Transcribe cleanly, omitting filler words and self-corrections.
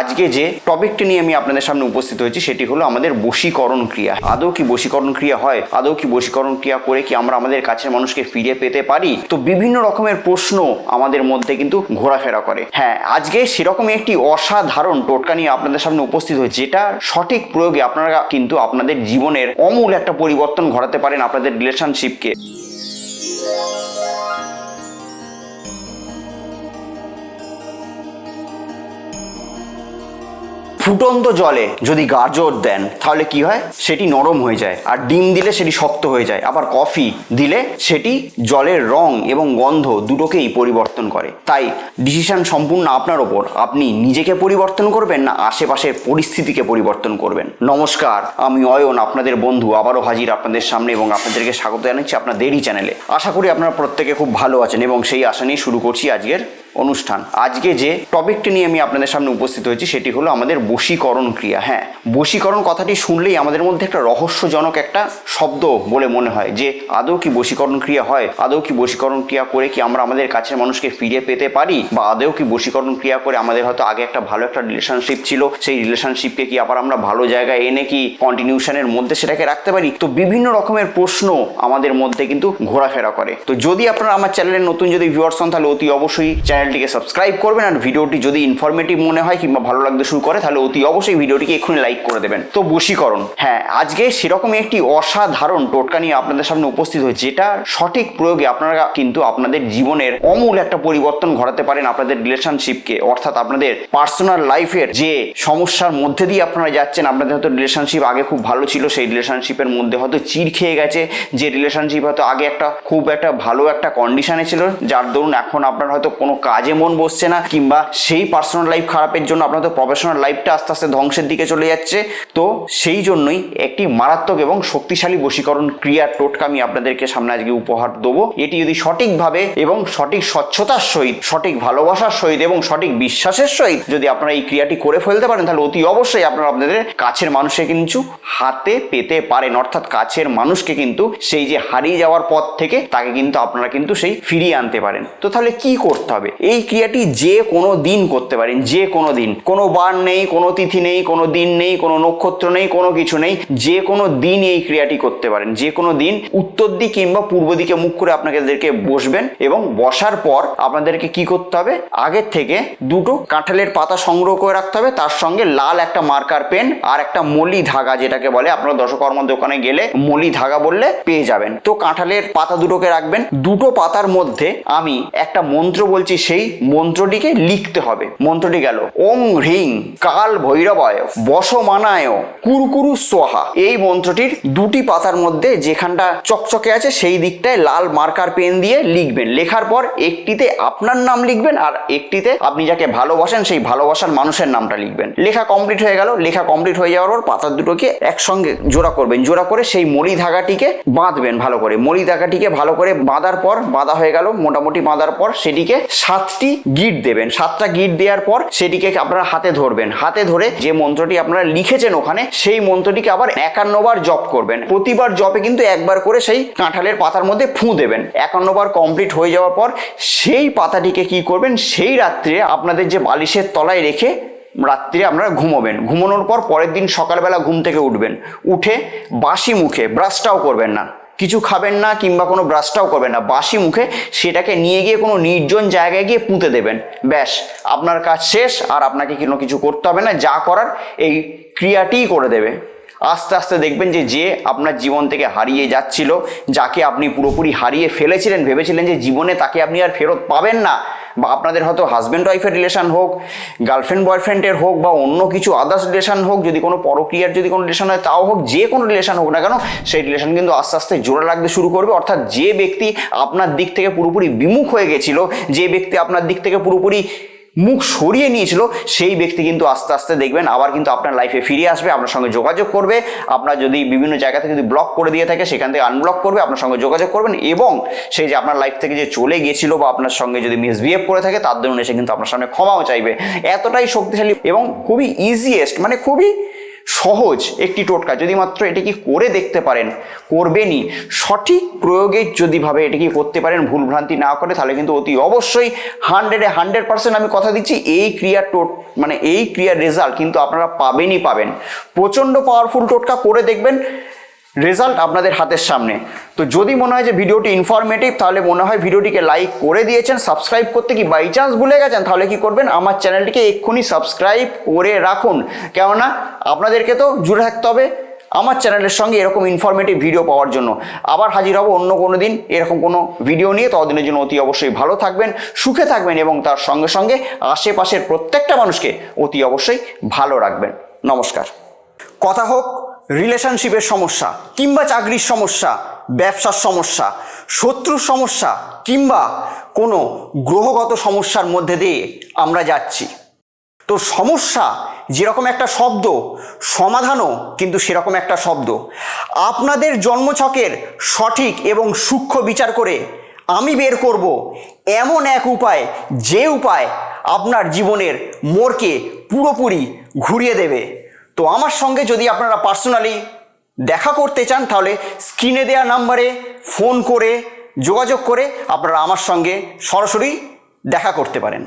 আজকে যে টপিকটি নিয়ে আমি আপনাদের সামনে উপস্থিত হয়েছি সেটি হলো আমাদের বশীকরণ ক্রিয়া। আদৌ কি বশীকরণ ক্রিয়া হয়? আদৌ কি বশীকরণ ক্রিয়া করে কি আমরা আমাদের কাছের মানুষকে ফিরে পেতে পারি? তো বিভিন্ন রকমের প্রশ্ন আমাদের মধ্যে কিন্তু ঘোরাফেরা করে। হ্যাঁ, আজকে সেরকমই একটি অসাধারণ টোটকা নিয়ে আপনাদের সামনে উপস্থিত হয়েছে, যেটা সঠিক প্রয়োগে আপনারা কিন্তু আপনাদের জীবনের অমূল একটা পরিবর্তন ঘটাতে পারেন আপনাদের রিলেশনশিপকে। ফুটন্ত জলে যদি গাজর দেন তাহলে কি হয়? সেটি নরম হয়ে যায়, আর ডিম দিলে সেটি শক্ত হয়ে যায়। আবার কফি দিলে সেটি জলের রং এবং গন্ধ দুটোকেই পরিবর্তন করে। তাই ডিসিশন সম্পূর্ণ আপনার ওপর। আপনি নিজেকে পরিবর্তন করবেন না আশেপাশের পরিস্থিতিকে পরিবর্তন করবেন। নমস্কার, আমি অয়ন, আপনাদের বন্ধু, আবারও হাজির আপনাদের সামনে এবং আপনাদেরকে স্বাগত জানাচ্ছি আপনাদেরই চ্যানেলে। আশা করি আপনারা প্রত্যেকে খুব ভালো আছেন এবং সেই আশা নিয়ে শুরু করছি আজকের অনুষ্ঠান। আজকে যে টপিকটি নিয়ে আমি আপনাদের সামনে উপস্থিত হয়েছি সেটি হলো আমাদের বশীকরণ ক্রিয়া। হ্যাঁ, বশীকরণ কথাটি শুনলেই আমাদের মধ্যে একটা রহস্যজনক একটা শব্দ বলে মনে হয় যে আদৌ কি বশীকরণ ক্রিয়া হয়? আদৌ কি বশীকরণ ক্রিয়া করে কি আমরা আমাদের কাছের মানুষকে ফিরে পেতে পারি? বা আদৌ কি বশীকরণ ক্রিয়া করে আমাদের হয়তো আগে একটা ভালো একটা রিলেশনশিপ ছিল, সেই রিলেশনশিপকে কি আবার আমরা ভালো জায়গায় এনে কি কন্টিনিউশনের মধ্যে সেটাকে রাখতে পারি? তো বিভিন্ন রকমের প্রশ্ন আমাদের মধ্যে কিন্তু ঘোরাফেরা করে। তো যদি আপনারা আমার চ্যানেলের নতুন যদি ভিউয়ার্স হন তাহলে অতি অবশ্যই চ্যানেলটিকে সাবস্ক্রাইব করবেন, আর ভিডিওটি যদি ইনফরমেটিভ মনে হয় কিংবা ভালো লাগতে শুরু করে তাহলে অতি অবশ্যই ভিডিওটিকে এক্ষুনি লাইক করে দেবেন। তো বশীকরণ, হ্যাঁ, আজকে সেরকমই একটি অসাধারণ টোটকা নিয়ে আপনাদের সামনে উপস্থিত হয়েছে, যেটা সঠিক প্রয়োগে আপনারা কিন্তু আপনাদের জীবনের অমূল একটা পরিবর্তন ঘটাতে পারেন আপনাদের রিলেশনশিপকে। অর্থাৎ আপনাদের পার্সোনাল লাইফের যে সমস্যার মধ্যে দিয়ে আপনারা যাচ্ছেন, আপনাদের হয়তো রিলেশনশিপ আগে খুব ভালো ছিল, সেই রিলেশনশিপের মধ্যে হয়তো চিড় খেয়ে গেছে, যে রিলেশনশিপ হয়তো আগে খুব একটা ভালো একটা কন্ডিশনে ছিল, যার দরুন এখন আপনার হয়তো কোনো কাজে মন বসছে না, কিংবা সেই পার্সোনাল লাইফ খারাপের জন্য আপনার তো প্রফেশনাল লাইফটা আস্তে আস্তে ধ্বংসের দিকে চলে যাচ্ছে। তো সেই জন্যই একটি মারাত্মক এবং শক্তিশালী বশীকরণ ক্রিয়ার টোটকা আমি আপনাদেরকে সামনে আজকে উপহার দেবো। এটি যদি সঠিকভাবে এবং সঠিক স্বচ্ছতার সহিত, সঠিক ভালোবাসার সহিত এবং সঠিক বিশ্বাসের সহিত যদি আপনারা এই ক্রিয়াটি করে ফেলতে পারেন তাহলে অতি অবশ্যই আপনারা আপনাদের কাছের মানুষকে কিন্তু হাতে পেতে পারেন। অর্থাৎ কাছের মানুষকে কিন্তু সেই যে হারিয়ে যাওয়ার পথ থেকে তাকে কিন্তু আপনারা কিন্তু সেই ফিরিয়ে আনতে পারেন। তো তাহলে কি করতে হবে? এই ক্রিয়াটি যে কোনো দিন করতে পারেন, যে কোনো দিন, কোনো বার নেই, কোনো তিথি নেই, কোনো দিন নেই, কোনো নক্ষত্র নেই, কোনো কিছু নেই, যে কোনো দিন এই ক্রিয়াটি করতে পারেন। যে কোনো দিন উত্তর দিক কিংবা পূর্ব দিকে মুখ করে আপনাদেরকে বসবেন এবং বসার পর আপনাদেরকে কি করতে হবে? আগের থেকে দুটো কাঁঠালের পাতা সংগ্রহ করে রাখতে হবে, তার সঙ্গে লাল একটা মার্কার পেন আর একটা মলি ধাগা, যেটাকে বলে আপনারা দশকর্মা দোকানে গেলে মলি ধাগা বললে পেয়ে যাবেন। তো কাঁঠালের পাতা দুটোকে রাখবেন। দুটো পাতার মধ্যে আমি একটা মন্ত্র বলছি, সেই মন্ত্রটিকে লিখতে হবে। মন্ত্রটি গেল ওং হ্রিং কাল ভৈরবায় বসমানায় কুরকুরু সোহা। এই মন্ত্রটির দুটি পাতার মধ্যে যেখানটা চকচকে আছে সেই দিকটায় লাল মার্কার পেন দিয়ে লিখবেন। লেখার পর একটিতে আপনার নাম লিখবেন আর একটিতে আপনি যাকে ভালোবাসেন সেই ভালোবাসার মানুষের নামটা লিখবেন। লেখা কমপ্লিট হয়ে গেল। লেখা কমপ্লিট হয়ে যাওয়ার পর পাতা দুটোকে একসঙ্গে জোড়া করবেন। জোড়া করে সেই মলি ধাগাটিকে বাঁধবেন ভালো করে। মলি ধাগাটিকে ভালো করে বাঁধার পর, বাঁধা হয়ে গেল মোটামুটি, বাঁধার পর সেটিকে 7টি গিট দেবেন। 7টা গিট দেওয়ার পর সেটিকে আপনারা হাতে ধরবেন। হাতে ধরে যে মন্ত্রটি আপনারা লিখেছেন ওখানে, সেই মন্ত্রটিকে আবার 51 বার জপ করবেন। প্রতিবার জপে কিন্তু একবার করে সেই কাঁঠালের পাতার মধ্যে ফুঁ দেবেন। 51 বার কমপ্লিট হয়ে যাওয়ার পর সেই পাতাটিকে কি করবেন? সেই রাত্রে আপনাদের যে বালিশের তলায় রেখে রাত্রে আপনারা ঘুমোবেন। ঘুমানোর পর পরের দিন সকালবেলা ঘুম থেকে উঠবেন। উঠে বাসি মুখে, ব্রাশটাও করবেন না, কিছু খাবেন না কিংবা কোনো ব্রাশটাও করবেন না, বাসি মুখে সেটাকে নিয়ে গিয়ে কোনো নির্জন জায়গায় গিয়ে পুঁতে দেবেন। ব্যাস, আপনার কাজ শেষ। আর আপনাকে কোনো কিছু করতে হবে না, যা করার এই ক্রিয়াটিই করে দেবে। আস্তে আস্তে দেখবেন যে আপনার জীবন থেকে হারিয়ে যাচ্ছিল, যাকে আপনি পুরোপুরি হারিয়ে ফেলেছিলেন, ভেবেছিলেন যে জীবনে তাকে আপনি আর ফেরত পাবেন না, বা আপনাদের হয়তো হাজব্যান্ড ওয়াইফের রিলেশন হোক, গার্লফ্রেন্ড বয়ফ্রেন্ডের হোক, বা অন্য কিছু আদার্স রিলেশন হোক, যদি কোনো পরক্রিয়ার যদি কোনো রিলেশন হয় তাও হোক, যে কোনো রিলেশন হোক না কেন, সেই রিলেশন কিন্তু আস্তে আস্তে জোড়া লাগতে শুরু করবে। অর্থাৎ যে ব্যক্তি আপনার দিক থেকে পুরোপুরি বিমুখ হয়ে গেছিল, যে ব্যক্তি আপনার দিক থেকে পুরোপুরি মুখ সরিয়ে নিয়েছিল, সেই ব্যক্তি কিন্তু আস্তে আস্তে দেখবেন আবার কিন্তু আপনার লাইফে ফিরে আসবে, আপনার সঙ্গে যোগাযোগ করবে। আপনার যদি বিভিন্ন জায়গা থেকে যদি ব্লক করে দিয়ে থাকে সেখান থেকে আনব্লক করবে, আপনার সঙ্গে যোগাযোগ করবেন, এবং সেই যে আপনার লাইফ থেকে যে চলে গিয়েছিল বা আপনার সঙ্গে যদি মিসবিহেভ করে থাকে তার জন্য এসে কিন্তু আপনার সামনে ক্ষমাও চাইবে। এতটাই শক্তিশালী এবং খুবই ইজিয়েস্ট, মানে খুবই সহজ একটি টোটকা, যদি মাত্র এটিকে করে দেখতে পারেন, করবেনই, সঠিক প্রয়োগে যদি ভাবে এটিকে করতে পারেন, ভুলভ্রান্তি না করে, তাহলে কিন্তু অতি অবশ্যই 100% আমি কথা দিচ্ছি এই ক্রিয়ার মানে এই ক্রিয়ার রেজাল্ট কিন্তু আপনারা পাবেনই পাবেন। প্রচণ্ড পাওয়ারফুল টোটকা, করে দেখবেন, রেজাল্ট আপনাদের হাতের সামনে। তো যদি মনে হয় যে ভিডিওটি ইনফরমেটিভ, তাহলে মনে হয় ভিডিওটিকে লাইক করে দিয়েছেন, সাবস্ক্রাইব করতে কি বাই চান্স ভুলে গেছেন, তাহলে কি করবেন, আমার চ্যানেলটিকে এক্ষুনি সাবস্ক্রাইব করে রাখুন। কেননা আপনাদেরকে তো জুড়ে থাকতে হবে আমার চ্যানেলের সঙ্গে এরকম ইনফরমেটিভ ভিডিও পাওয়ার জন্য। আবার হাজির হব অন্য কোনো দিন এরকম কোনো ভিডিও নিয়ে। ততদিনের জন্য অতি অবশ্যই ভালো থাকবেন, সুখে থাকবেন এবং তার সঙ্গে সঙ্গে আশেপাশের প্রত্যেকটা মানুষকে অতি অবশ্যই ভালো রাখবেন। নমস্কার। কথা হোক রিলেশনশিপের সমস্যা, কিংবা চাকরির সমস্যা, ব্যবসার সমস্যা, শত্রুর সমস্যা, কিংবা কোনো গ্রহগত সমস্যার মধ্যে দিয়ে আমরা যাচ্ছি। তো সমস্যা যেরকম একটা শব্দ, সমাধানও কিন্তু সেরকম একটা শব্দ। আপনাদের জন্মছকের সঠিক এবং সূক্ষ্ম বিচার করে আমি বের করব এমন এক উপায়, যে উপায় আপনার জীবনের মোড়কে পুরোপুরি ঘুরিয়ে দেবে। তো আমার সঙ্গে যদি আপনারা পার্সোনালি দেখা করতে চান, তাহলে স্ক্রিনে দেওয়া নাম্বারে ফোন করে যোগাযোগ করে আপনারা আমার সঙ্গে সরাসরি দেখা করতে পারেন।